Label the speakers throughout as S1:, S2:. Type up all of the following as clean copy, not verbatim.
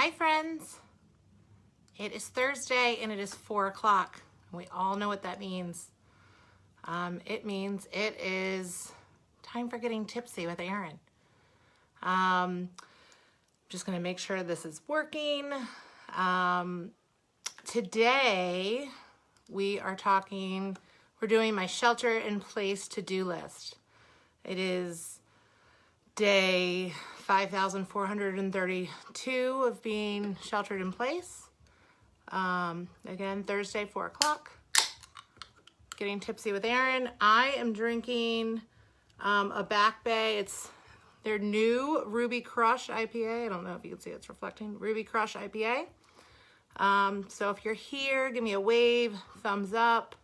S1: Hi friends, it is Thursday and it is 4 o'clock. We all know what that means. It means it is time for getting tipsy with Erin. Just gonna make sure this is working. Today we're doing my shelter in place to-do list. It is day 5,432 of being sheltered in place. Again, Thursday, 4 o'clock. Getting tipsy with Erin. I am drinking a Back Bay. It's their new Ruby Crush IPA. I don't know if you can see it's reflecting. Ruby Crush IPA. So if you're here, give me a wave, thumbs up.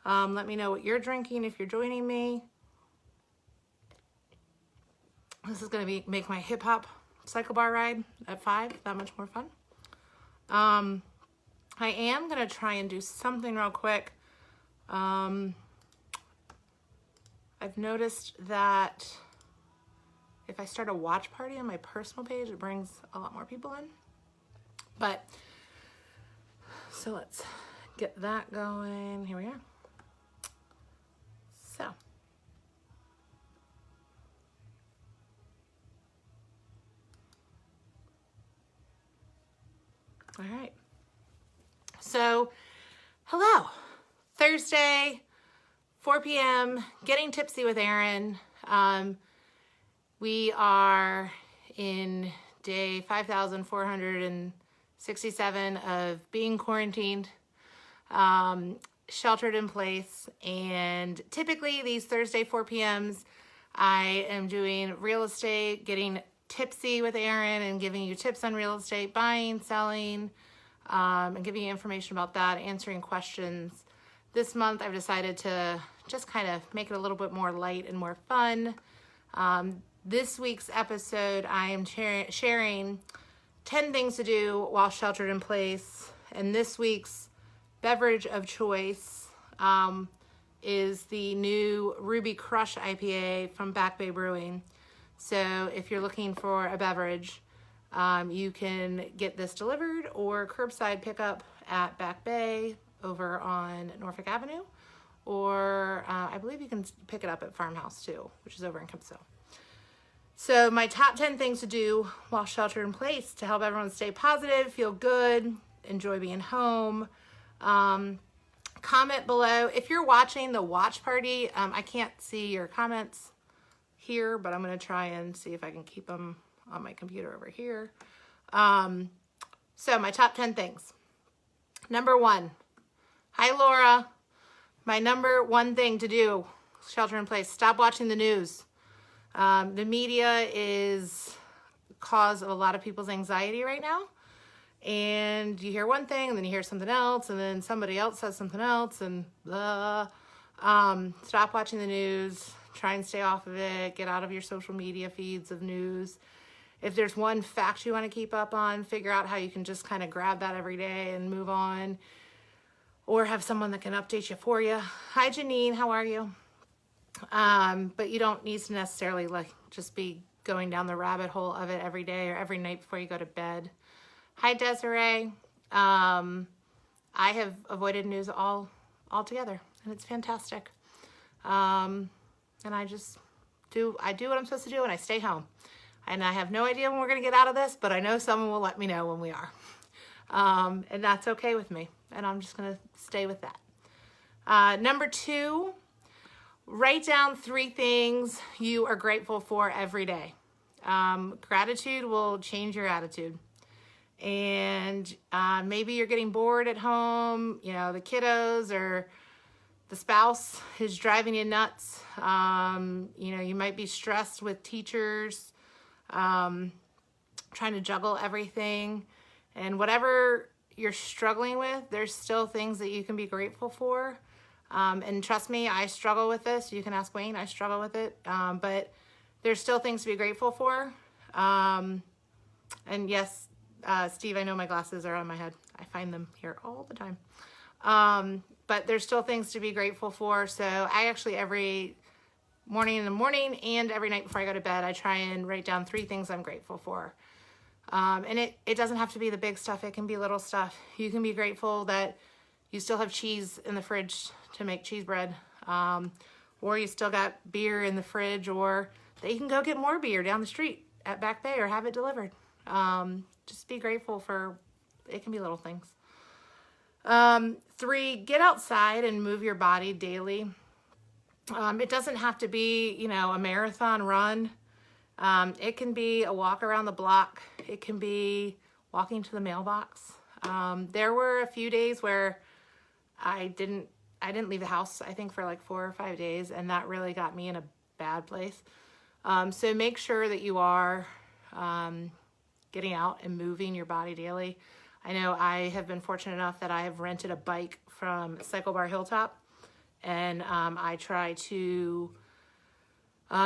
S1: Let me know what you're drinking if you're joining me. This is going to make my hip hop cycle bar ride at 5 that much more fun. I am going to try and do something real quick. I've noticed that if I start a watch party on my personal page, it brings a lot more people in. So let's get that going. Here we are. So. All right. So, hello. Thursday, 4 p.m., getting tipsy with Erin. We are in day 5,467 of being quarantined, sheltered in place. And typically these Thursday 4 p.m.s, I am doing real estate, getting tipsy with Erin and giving you tips on real estate, buying, selling, and giving you information about that, answering questions. This month I've decided to just kind of make it a little bit more light and more fun. This week's episode I am sharing 10 things to do while sheltered in place, and this week's beverage of choice is the new Ruby Crush IPA from Back Bay Brewing. So if you're looking for a beverage, you can get this delivered or curbside pickup at Back Bay over on Norfolk Avenue, or I believe you can pick it up at Farmhouse too, which is over in Kempsville. So my top 10 things to do while sheltered in place to help everyone stay positive, feel good, enjoy being home. Comment below. If you're watching the watch party, I can't see your comments here, but I'm going to try and see if I can keep them on my computer over here. So my top 10 things. Number 1. Hi, Laura. My number 1 thing to do, shelter in place, stop watching the news. The media is cause of a lot of people's anxiety right now. And you hear one thing, and then you hear something else, and then somebody else says something else, and stop watching the news. Try and stay off of it. Get out of your social media feeds of news. If there's one fact you want to keep up on, figure out how you can just kind of grab that every day and move on. Or have someone that can update you for you. Hi, Janine. How are you? But you don't need to necessarily just be going down the rabbit hole of it every day or every night before you go to bed. Hi, Desiree. I have avoided news altogether, and it's fantastic. And I do what I'm supposed to do, and I stay home. And I have no idea when we're going to get out of this, but I know someone will let me know when we are. And that's okay with me. And I'm just going to stay with that. Number 2, write down 3 things you are grateful for every day. Gratitude will change your attitude. And maybe you're getting bored at home, the kiddos or the spouse is driving you nuts. You might be stressed with teachers, trying to juggle everything. And whatever you're struggling with, there's still things that you can be grateful for. And trust me, I struggle with this. You can ask Wayne, I struggle with it. But there's still things to be grateful for. And yes, Steve, I know my glasses are on my head. I find them here all the time. But there's still things to be grateful for. So I actually every morning in the morning and every night before I go to bed, I try and write down 3 things I'm grateful for. And it doesn't have to be the big stuff. It can be little stuff. You can be grateful that you still have cheese in the fridge to make cheese bread. Or you still got beer in the fridge, or that you can go get more beer down the street at Back Bay or have it delivered. Just be grateful for, it can be little things. 3, get outside and move your body daily. It doesn't have to be, a marathon run. It can be a walk around the block. It can be walking to the mailbox. There were a few days where I didn't leave the house, I think, for like 4 or 5 days, and that really got me in a bad place. So make sure that you are getting out and moving your body daily. I know I have been fortunate enough that I have rented a bike from Cycle Bar Hilltop, and I try to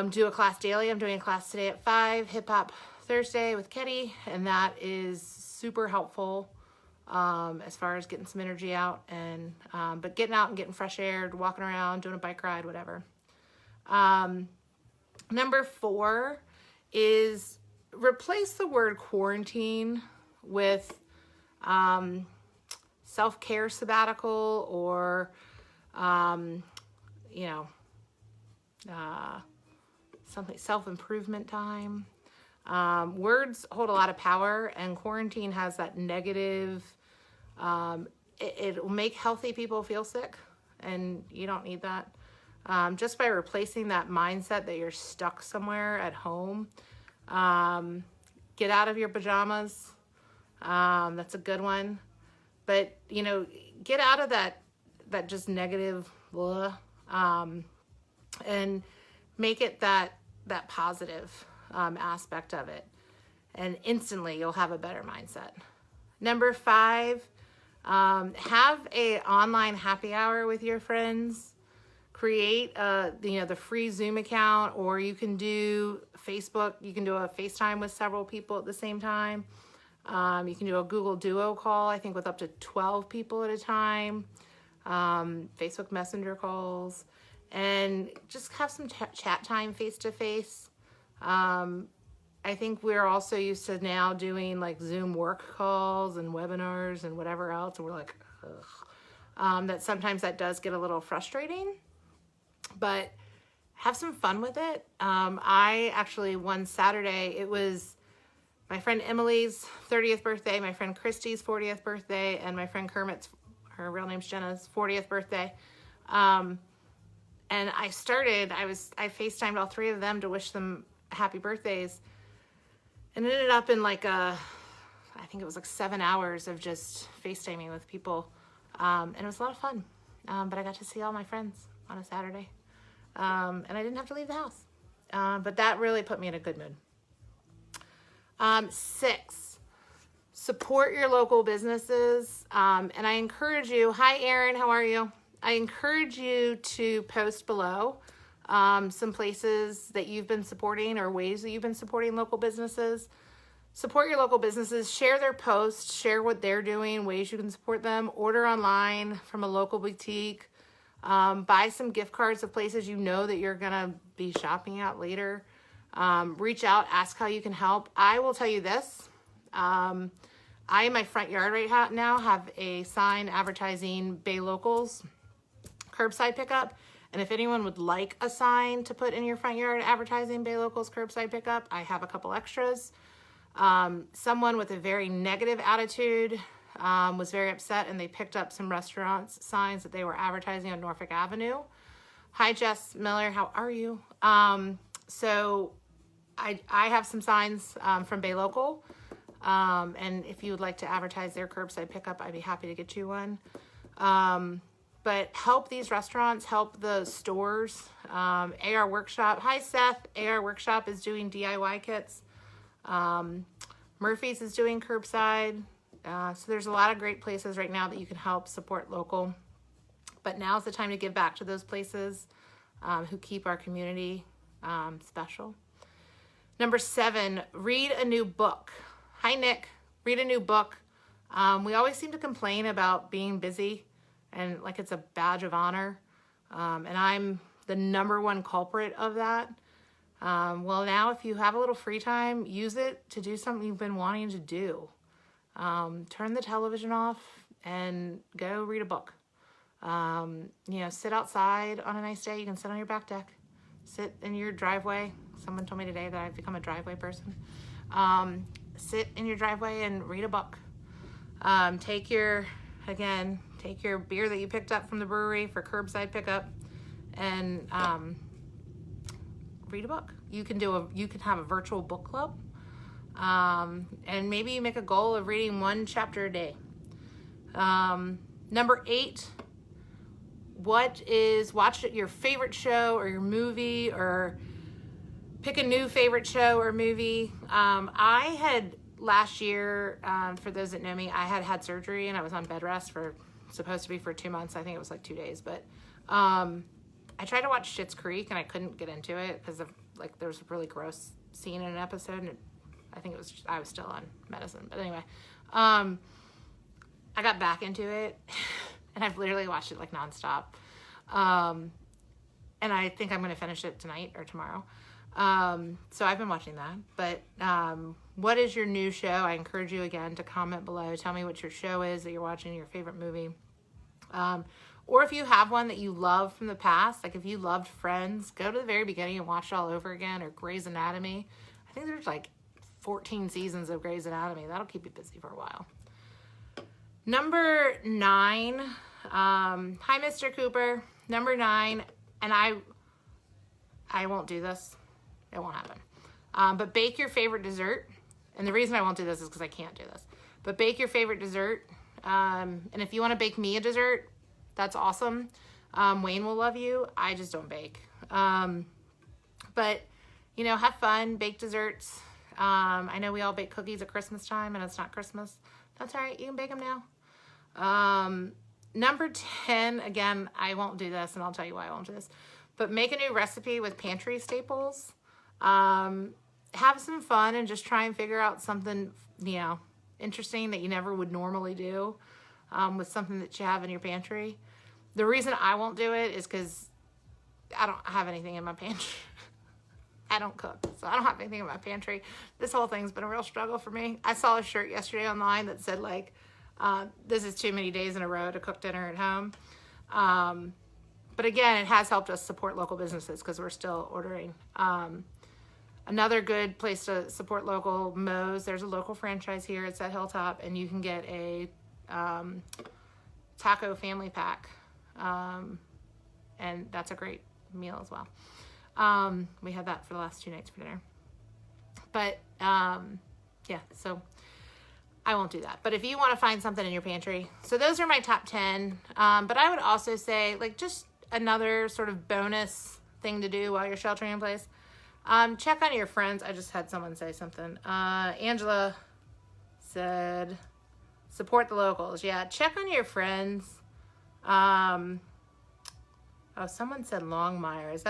S1: do a class daily. I'm doing a class today at 5, Hip Hop Thursday with Ketty, and that is super helpful as far as getting some energy out, and but getting out and getting fresh air, walking around, doing a bike ride, whatever. Number 4 is replace the word quarantine with self-care sabbatical, or something, self-improvement time. Words hold a lot of power, and quarantine has that negative, it will make healthy people feel sick, and you don't need that. Just by replacing that mindset that you're stuck somewhere at home, get out of your pajamas. That's a good one. But, get out of that just negative, blah, and make it that positive aspect of it. And instantly you'll have a better mindset. Number 5, have a online happy hour with your friends. Create the free Zoom account, or you can do Facebook. You can do a FaceTime with several people at the same time. You can do a Google Duo call, I think, with up to 12 people at a time. Facebook Messenger calls, and just have some chat time face to face. I think we're also used to now doing like Zoom work calls and webinars and whatever else, and we're like, ugh. That sometimes that does get a little frustrating, but have some fun with it. I actually, one Saturday, it was my friend Emily's 30th birthday, my friend Christy's 40th birthday, and my friend Kermit's, her real name's Jenna's 40th birthday. And I FaceTimed all 3 of them to wish them happy birthdays. And it ended up in I think it was like 7 hours of just FaceTiming with people. And it was a lot of fun. But I got to see all my friends on a Saturday. And I didn't have to leave the house. But that really put me in a good mood. 6, support your local businesses. And I encourage you, hi Erin, how are you? I encourage you to post below some places that you've been supporting, or ways that you've been supporting local businesses. Support your local businesses, share their posts, share what they're doing, ways you can support them, order online from a local boutique, buy some gift cards of places you know that you're gonna be shopping at later. Reach out, ask how you can help. I will tell you this, I, in my front yard right now, have a sign advertising Bay Locals curbside pickup. And if anyone would like a sign to put in your front yard advertising Bay Locals curbside pickup, I have a couple extras. Someone with a very negative attitude was very upset, and they picked up some restaurants' signs that they were advertising on Norfolk Avenue. Hi, Jess Miller, how are you? So I have some signs from Bay Local, and if you would like to advertise their curbside pickup, I'd be happy to get you one. But help these restaurants, help the stores. AR Workshop, hi Seth, AR Workshop is doing DIY kits. Murphy's is doing curbside. So there's a lot of great places right now that you can help support local. But now's the time to give back to those places who keep our community special. Number 7, read a new book. Hi Nick, read a new book. We always seem to complain about being busy and like it's a badge of honor. And I'm the #1 culprit of that. Well, now if you have a little free time, use it to do something you've been wanting to do. Turn the television off and go read a book. Sit outside on a nice day. You can sit on your back deck, sit in your driveway. Someone told me today that I've become a driveway person. Sit in your driveway and read a book. Take your beer that you picked up from the brewery for curbside pickup and read a book. You can have a virtual book club. And maybe you make a goal of reading one chapter a day. Number 8, watch your favorite show or your movie, or pick a new favorite show or movie. I had last year, for those that know me, I had surgery and I was on bed rest supposed to be for 2 months. I think it was like 2 days, but I tried to watch Schitt's Creek and I couldn't get into it because there was a really gross scene in an episode, and I was still on medicine. But anyway, I got back into it and I've literally watched it like nonstop. And I think I'm going to finish it tonight or tomorrow. So I've been watching that. But what is your new show? I encourage you again to comment below. Tell me what your show is that you're watching, your favorite movie. Or if you have one that you love from the past, like if you loved Friends, go to the very beginning and watch it all over again, or Grey's Anatomy. I think there's like 14 seasons of Grey's Anatomy. That'll keep you busy for a while. Number 9, hi, Mr. Cooper. Number 9, and I won't do this. It won't happen. But bake your favorite dessert. And the reason I won't do this is because I can't do this. But bake your favorite dessert. And if you want to bake me a dessert, that's awesome. Wayne will love you. I just don't bake. But, have fun. Bake desserts. I know we all bake cookies at Christmas time, and it's not Christmas. That's all right. You can bake them now. Number 10, again, I won't do this, and I'll tell you why I won't do this. But make a new recipe with pantry staples. Have some fun and just try and figure out something, interesting that you never would normally do with something that you have in your pantry. The reason I won't do it is because I don't have anything in my pantry. I don't cook, so I don't have anything in my pantry. This whole thing's been a real struggle for me. I saw a shirt yesterday online that said, this is too many days in a row to cook dinner at home. But again, it has helped us support local businesses because we're still ordering. Another good place to support local, Moe's. There's a local franchise here. It's at Hilltop, and you can get a taco family pack. And that's a great meal as well. We had that for the last 2 nights for dinner. But, so I won't do that. But if you want to find something in your pantry, so those are my top 10. But I would also say, just another sort of bonus thing to do while you're sheltering in place. Check on your friends. I just had someone say something. Angela said, support the locals. Yeah, check on your friends. Someone said Longmire. Is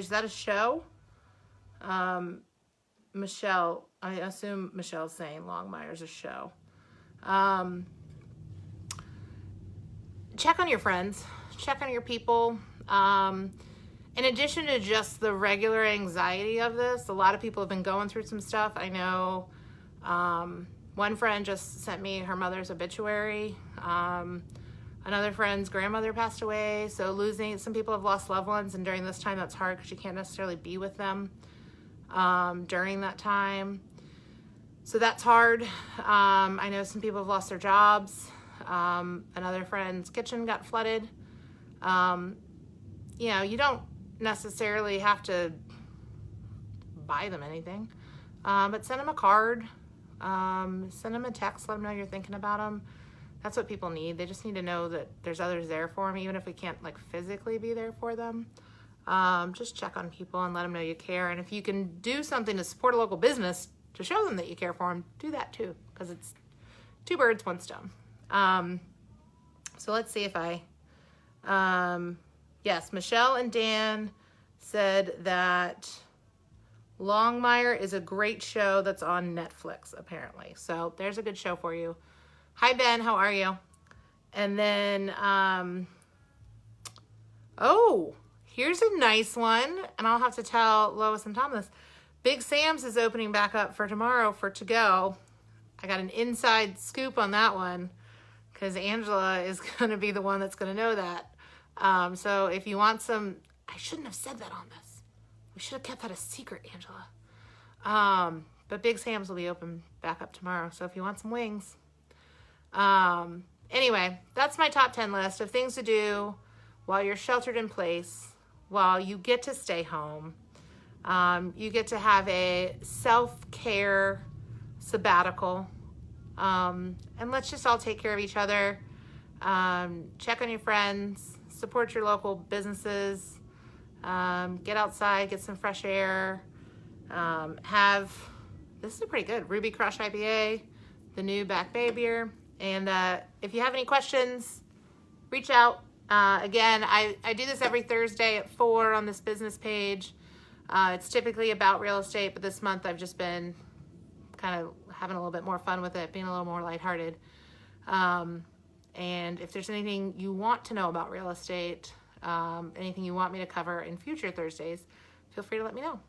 S1: that a show? Michelle, I assume Michelle's saying Longmire's a show. Check on your friends. Check on your people. In addition to just the regular anxiety of this, a lot of people have been going through some stuff. I know one friend just sent me her mother's obituary. Another friend's grandmother passed away. So some people have lost loved ones, and during this time that's hard because you can't necessarily be with them during that time. So that's hard. I know some people have lost their jobs. Another friend's kitchen got flooded. You don't necessarily have to buy them anything, but send them a card, send them a text, let them know you're thinking about them. That's what people need. They just need to know that there's others there for them, even if we can't physically be there for them. Just check on people and let them know you care. And if you can do something to support a local business to show them that you care for them, do that too, because it's 2 birds, 1 stone. So let's see if yes, Michelle and Dan said that Longmire is a great show that's on Netflix, apparently. So there's a good show for you. Hi, Ben. How are you? And then, here's a nice one, and I'll have to tell Lois and Tom this. Big Sam's is opening back up for tomorrow for to-go. I got an inside scoop on that one because Angela is going to be the one that's going to know that. So if you want some, I shouldn't have said that on this. We should have kept that a secret, Angela. But Big Sam's will be open back up tomorrow. So if you want some wings. Anyway, that's my top 10 list of things to do while you're sheltered in place, while you get to stay home. You get to have a self-care sabbatical. And let's just all take care of each other. Check on your friends, support your local businesses, get outside, get some fresh air, this is pretty good, Ruby Crush IPA, the new Back Bay beer. And if you have any questions, reach out. Again, I do this every Thursday at 4 on this business page. It's typically about real estate, but this month I've just been kind of having a little bit more fun with it, being a little more lighthearted. And if there's anything you want to know about real estate, anything you want me to cover in future Thursdays, feel free to let me know.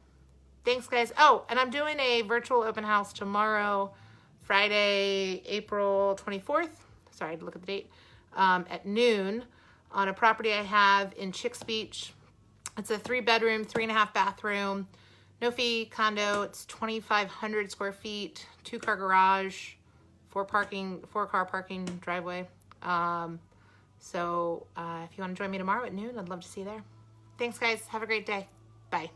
S1: Thanks, guys. Oh, and I'm doing a virtual open house tomorrow, Friday, April 24th. Sorry, I had to look at the date. At noon on a property I have in Chicks Beach. It's a 3-bedroom, 3.5 bathroom, no fee condo. It's 2,500 square feet, 2-car garage, 4-car parking driveway. So if you want to join me tomorrow at noon, I'd love to see you there. Thanks, guys. Have a great day. Bye.